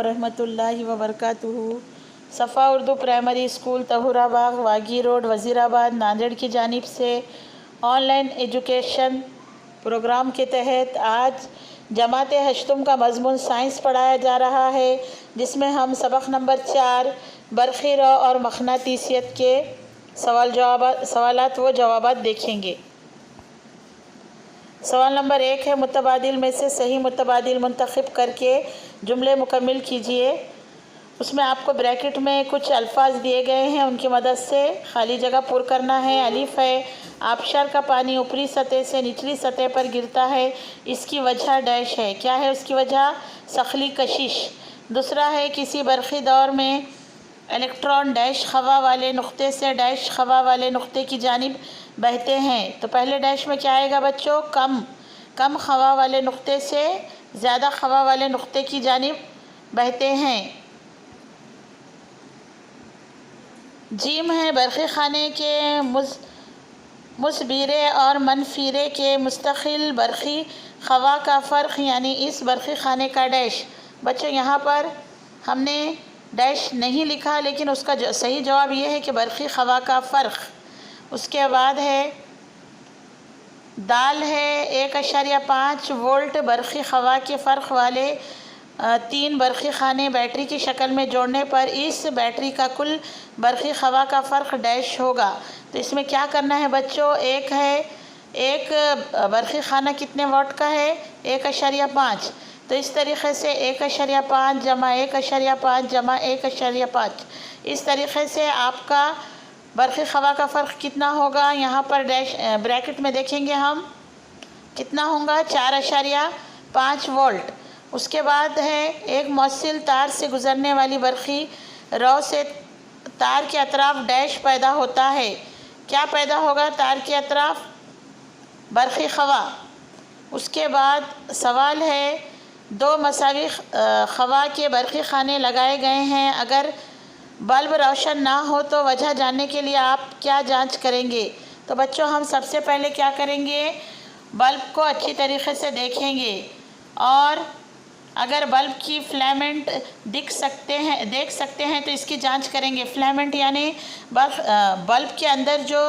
वरहमतुल्लाहि वबरकातुहू। सफ़ा Urdu primary school Tahurabagh वागी road Wazirabad Nanded की जानिब से ऑनलाइन एजुकेशन प्रोग्राम के तहत आज जमात हश्तुम का मज़मून साइंस पढ़ाया जा रहा है, जिसमें हम सबक नंबर 4 बरक़ी रौ और मक़नातीसियत के सवालात व जवाबात देखेंगे। सवाल नंबर 1 है, मुतबादिल में से सही मुतबादिल मुंतखब करके जुमले मुकम्मिल कीजिए। उसमें आपको ब्रैकेट में कुछ अल्फाज दिए गए हैं, उनकी मदद से खाली जगह पुर करना है। अलिफ है, आबशार का पानी ऊपरी सतह से निचली सतह पर गिरता है, इसकी वजह डैश है। क्या है उसकी वजह? सखली कशिश। दूसरा है, किसी बरक़ी दौर में इलेक्ट्रॉन डैश खवा वाले नुक्ते से डैश खवा वाले नुक्ते की जानिब बहते हैं। तो पहले डैश में क्या आएगा बच्चों? कम खवा वाले नुक्ते से ज़्यादा खवा वाले नुक्ते की जानिब बहते हैं। जीम है, बरक़ी खाने के मुसबीरे और मनफीरे के मुस्तकिल बरक़ी खवा का फ़र्क, यानी इस बरक़ी खाने का डैश। बच्चों यहाँ पर हमने डैश नहीं लिखा, लेकिन उसका सही जवाब ये है कि बरक़ी खवा का फ़र्क। उसके बाद है दाल है, 1.5 वोल्ट बरक़ी खवा के फ़र्क वाले 3 बरक़ी खाने बैटरी की शक्ल में जोड़ने पर इस बैटरी का कुल बरक़ी खवा का फ़र्क डैश होगा। तो इसमें क्या करना है बच्चों? एक बरक़ी खाना कितने वाट का है? 1.5। तो इस तरीक़े से 1.5 जमा 1.5 जमा 1.5, इस तरीक़े से आपका बरक़ी खवा का फ़र्क कितना होगा? यहाँ पर डैश ब्रैकेट में देखेंगे हम कितना होगा, 4.5 वोल्ट। उसके बाद है, एक मौसिल तार से गुज़रने वाली बरक़ी रौ से तार के अतराफ़ डैश पैदा होता है। क्या पैदा होगा तार के अतराफ़? बरक़ी खवा। उसके बाद सवाल है, 2 मसावी खवा के बरक़ी खाने लगाए गए हैं, अगर बल्ब रोशन ना हो तो वजह जानने के लिए आप क्या जांच करेंगे? तो बच्चों हम सबसे पहले क्या करेंगे? बल्ब को अच्छी तरीक़े से देखेंगे और अगर बल्ब की फिलामेंट देख सकते हैं तो इसकी जांच करेंगे। फिलामेंट यानी बल्ब के अंदर जो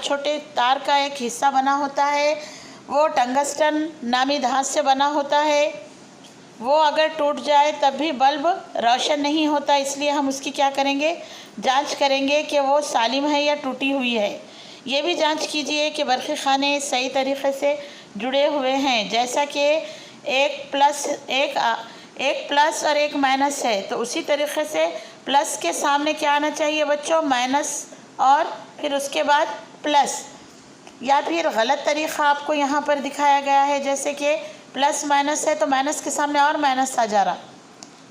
छोटे तार का एक हिस्सा बना होता है, वो टंगस्टन नामी धातु से बना होता है। वो अगर टूट जाए तब भी बल्ब रोशन नहीं होता, इसलिए हम उसकी क्या करेंगे? जांच करेंगे कि वो सालिम है या टूटी हुई है। ये भी जांच कीजिए कि बरक़ी खाने सही तरीक़े से जुड़े हुए हैं, जैसा कि एक प्लस और एक माइनस है, तो उसी तरीक़े से प्लस के सामने क्या आना चाहिए बच्चों? माइनस, और फिर उसके बाद प्लस। या फिर गलत तरीक़ा आपको यहाँ पर दिखाया गया है, जैसे कि प्लस माइनस है तो माइनस के सामने और माइनस आ जा रहा,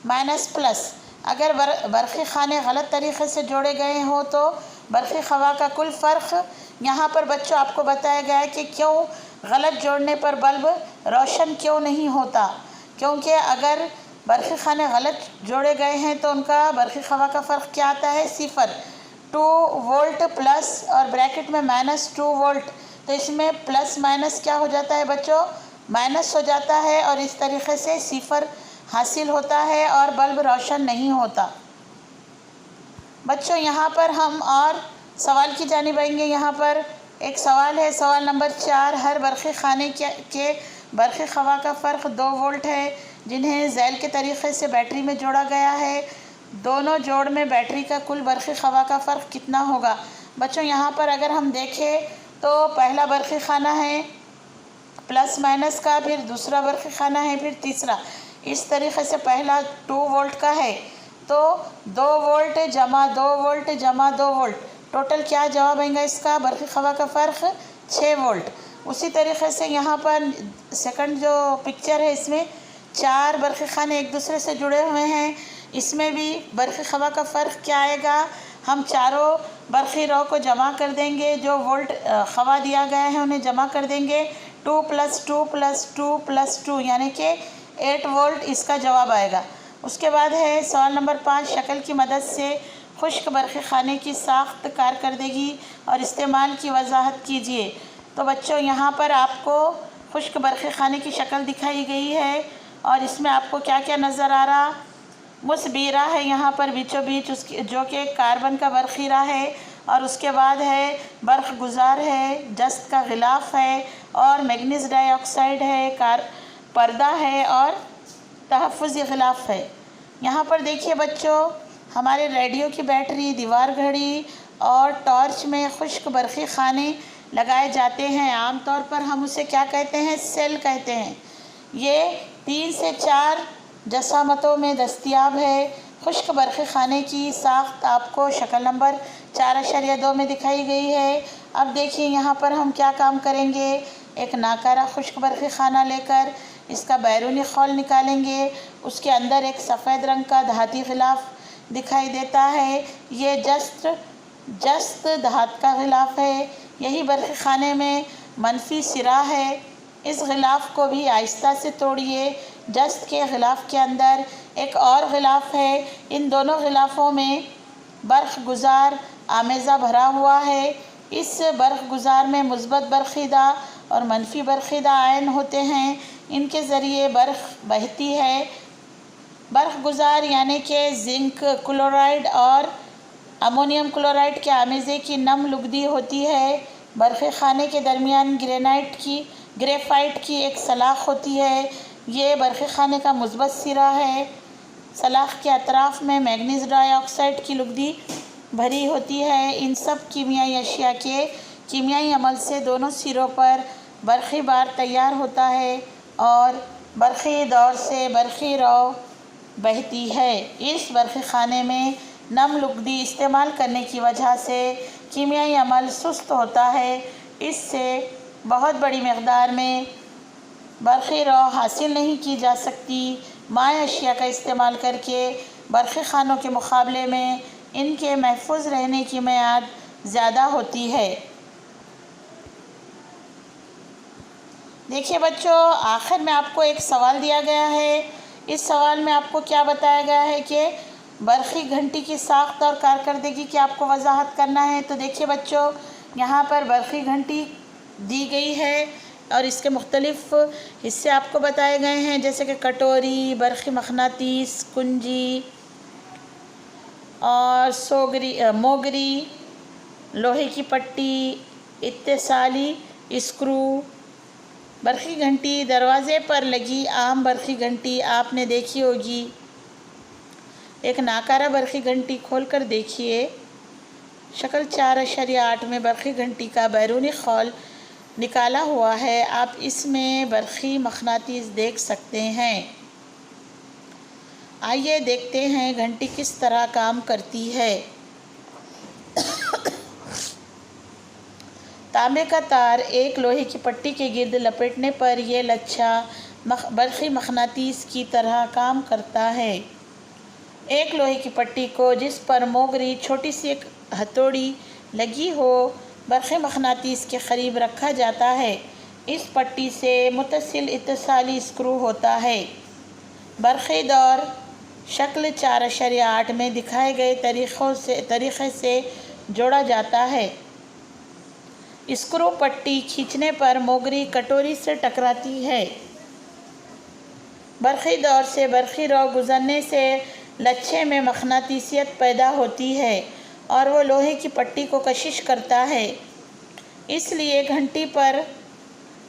माइनस प्लस। अगर बरक़ी खाने गलत तरीक़े से जोड़े गए हों तो बरक़ी खवा का कुल फ़र्क यहाँ पर बच्चों आपको बताया गया है कि क्यों गलत जोड़ने पर बल्ब रोशन क्यों नहीं होता। क्योंकि अगर बरक़ी खाने गलत जोड़े गए हैं तो उनका बरक़ी खवा का फ़र्क क्या आता है? 0। 2 वोल्ट प्लस और ब्रैकेट में -2 वोल्ट, तो इसमें प्लस माइनस क्या हो जाता है बच्चों? माइनस हो जाता है, और इस तरीक़े से 0 हासिल होता है और बल्ब रोशन नहीं होता। बच्चों यहाँ पर हम और सवाल की जानिब आएंगे। यहाँ पर एक सवाल है, सवाल नंबर 4, हर बरक़ी खाने के बरक़ी खवा का फ़र्क 2 वोल्ट है, जिन्हें ज़ैल के तरीक़े से बैटरी में जोड़ा गया है। दोनों जोड़ में बैटरी का कुल बरक़ी खवा का फ़र्क कितना होगा? बच्चों यहाँ पर अगर हम देखें तो पहला बरक़ी खाना है प्लस माइनस का, फिर दूसरा बरक़ी खाना है, फिर तीसरा। इस तरीक़े से पहला 2 वोल्ट का है, तो 2 वोल्ट जमा 2 वोल्ट जमा 2 वोल्ट, टोटल क्या जवाब आएगा इसका? बरक़ी खवा का फ़र्क 6 वोल्ट। उसी तरीक़े से यहाँ पर सेकंड जो पिक्चर है, इसमें 4 बरक़ी खाने एक दूसरे से जुड़े हुए हैं, इसमें भी बरक़ी खवा का फ़र्क क्या आएगा? हम चारों बरक़ी रौ को जमा कर देंगे, जो वोल्ट खवा दिया गया है उन्हें जमा कर देंगे। 2 + 2 + 2 + 2 यानी कि 8 वोल्ट इसका जवाब आएगा। उसके बाद है सवाल नंबर 5, शक्ल की मदद से खुश्क बरक़ी खाने की साख्त कारकर्दगी और इस्तेमाल की वजाहत कीजिए। तो बच्चों यहाँ पर आपको खुश्क बरक़ी खाने की शक्ल दिखाई गई है और इसमें आपको क्या क्या नज़र आ रहा? مسبیرہ ہے یہاں پر بیچوں بیچ اس کی جو کہ کاربن کا برخیرہ ہے، اور اس کے بعد ہے برق گزار ہے، جست کا غلاف ہے، اور مینگنیز ڈائی آکسائڈ ہے، پردہ ہے، اور تحفظی غلاف ہے۔ یہاں پر دیکھیے بچوں، ہمارے ریڈیو کی بیٹری، دیوار گھڑی اور ٹارچ میں خشک برقی خانے لگائے جاتے ہیں۔ عام طور پر ہم اسے کیا کہتے ہیں؟ سیل کہتے ہیں۔ یہ 3 سے 4 جسامتوں میں دستیاب ہے۔ خشک برقی خانے کی ساخت آپ کو شکل نمبر 4.2 میں دکھائی گئی ہے۔ اب دیکھیں یہاں پر ہم کیا کام کریں گے۔ ایک ناکارہ خشک برقی خانہ لے کر اس کا بیرونی خول نکالیں گے۔ اس کے اندر ایک سفید رنگ کا دھاتی غلاف دکھائی دیتا ہے۔ یہ جست دھات کا غلاف ہے۔ یہی برقی خانے میں منفی سرا ہے۔ اس غلاف کو بھی آہستہ سے توڑیے۔ جست کے غلاف کے اندر ایک اور غلاف ہے۔ ان دونوں غلافوں میں برق گزار آمیزہ بھرا ہوا ہے۔ اس برق گزار میں مثبت برقیدہ اور منفی برقیدہ آئن ہوتے ہیں۔ ان کے ذریعے برق بہتی ہے۔ برق گزار یعنی کہ زنک کلورائڈ اور امونیم کلورائڈ کے آمیزے کی نم لگدی ہوتی ہے۔ برقی خانے کے درمیان گریفائٹ کی ایک سلاخ ہوتی ہے۔ یہ برقی خانے کا مثبت سرا ہے۔ سلاخ کے اطراف میں مینگنیز ڈائی آکسائڈ کی لگدی بھری ہوتی ہے۔ ان سب کیمیائی اشیاء کے کیمیائی عمل سے دونوں سروں پر برقی بار تیار ہوتا ہے اور برقی دور سے برقی رو بہتی ہے۔ اس برقی خانے میں نم لگدی استعمال کرنے کی وجہ سے کیمیائی عمل سست ہوتا ہے۔ اس سے بہت بڑی مقدار میں برقی رو حاصل نہیں کی جا سکتی۔ مائع اشیاء کا استعمال کر کے برقی خانوں کے مقابلے میں ان کے محفوظ رہنے کی میعاد زیادہ ہوتی ہے۔ دیکھیے بچوں، آخر میں آپ کو ایک سوال دیا گیا ہے۔ اس سوال میں آپ کو کیا بتایا گیا ہے کہ برقی گھنٹی کی ساخت اور کارکردگی کی آپ کو وضاحت کرنا ہے۔ تو دیکھیے بچوں، یہاں پر برقی گھنٹی دی گئی ہے اور اس کے مختلف حصے آپ کو بتائے گئے ہیں، جیسے کہ کٹوری، برقی مقناطیس، کنجی اور موگری، لوہے کی پٹی، اتصالی اسکرو۔ برقی گھنٹی دروازے پر لگی عام برقی گھنٹی آپ نے دیکھی ہوگی۔ ایک ناکارہ برقی گھنٹی کھول کر دیکھیے۔ شکل 4.8 میں برقی گھنٹی کا بیرونی خول نکالا ہوا ہے۔ آپ اس میں برقی مقناطیس دیکھ سکتے ہیں۔ آئیے دیکھتے ہیں گھنٹی کس طرح کام کرتی ہے۔ تانبے کا تار ایک لوہے کی پٹی کے گرد لپیٹنے پر یہ لچھا برقی مقناطیس کی طرح کام کرتا ہے۔ ایک لوہے کی پٹی کو جس پر موگری چھوٹی سی ایک ہتھوڑی لگی ہو برقی مقناطیس کے قریب رکھا جاتا ہے۔ اس پٹی سے متصل اتصالی اسکرو ہوتا ہے۔ برقی دور شکل 4.8 میں دکھائے گئے طریقے سے جوڑا جاتا ہے۔ اسکرو پٹی کھینچنے پر موگری کٹوری سے ٹکراتی ہے۔ برقی دور سے برقی رو گزرنے سے لچھے میں مقناطیسیت پیدا ہوتی ہے اور وہ لوہے کی پٹی کو کشش کرتا ہے۔ اس لیے گھنٹی پر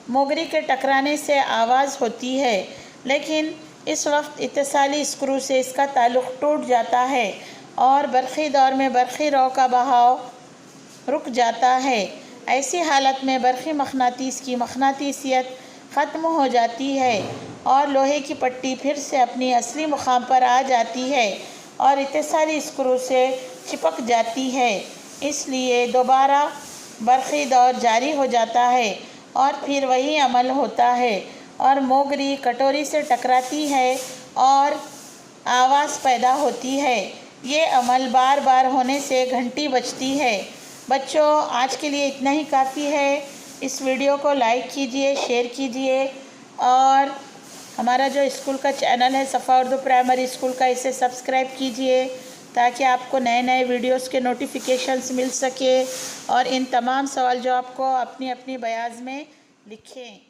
موگری کے ٹکرانے سے آواز ہوتی ہے، لیکن اس وقت اتصالی اسکرو سے اس کا تعلق ٹوٹ جاتا ہے اور برقی دور میں برقی رو کا بہاؤ رک جاتا ہے۔ ایسی حالت میں برقی مقناطیس کی مقناطیسیت ختم ہو جاتی ہے اور لوہے کی پٹی پھر سے اپنی اصلی مقام پر آ جاتی ہے اور اتصالی اسکرو سے چپک جاتی ہے۔ اس لیے دوبارہ برقی دور جاری ہو جاتا ہے اور پھر وہی عمل ہوتا ہے اور موگری کٹوری سے ٹکراتی ہے اور آواز پیدا ہوتی ہے۔ یہ عمل بار بار ہونے سے گھنٹی بجتی ہے۔ بچوں، آج کے لیے اتنا ہی کافی ہے۔ اس ویڈیو کو لائک کیجئے، شیئر کیجئے اور ہمارا جو اسکول کا چینل ہے صفا اردو پرائمری اسکول کا، اسے سبسکرائب کیجئے تاکہ آپ کو نئے نئے ویڈیوز کے نوٹیفیکیشنز مل سکے اور ان تمام سوال جو آپ کو اپنی اپنی بیاض میں لکھیں۔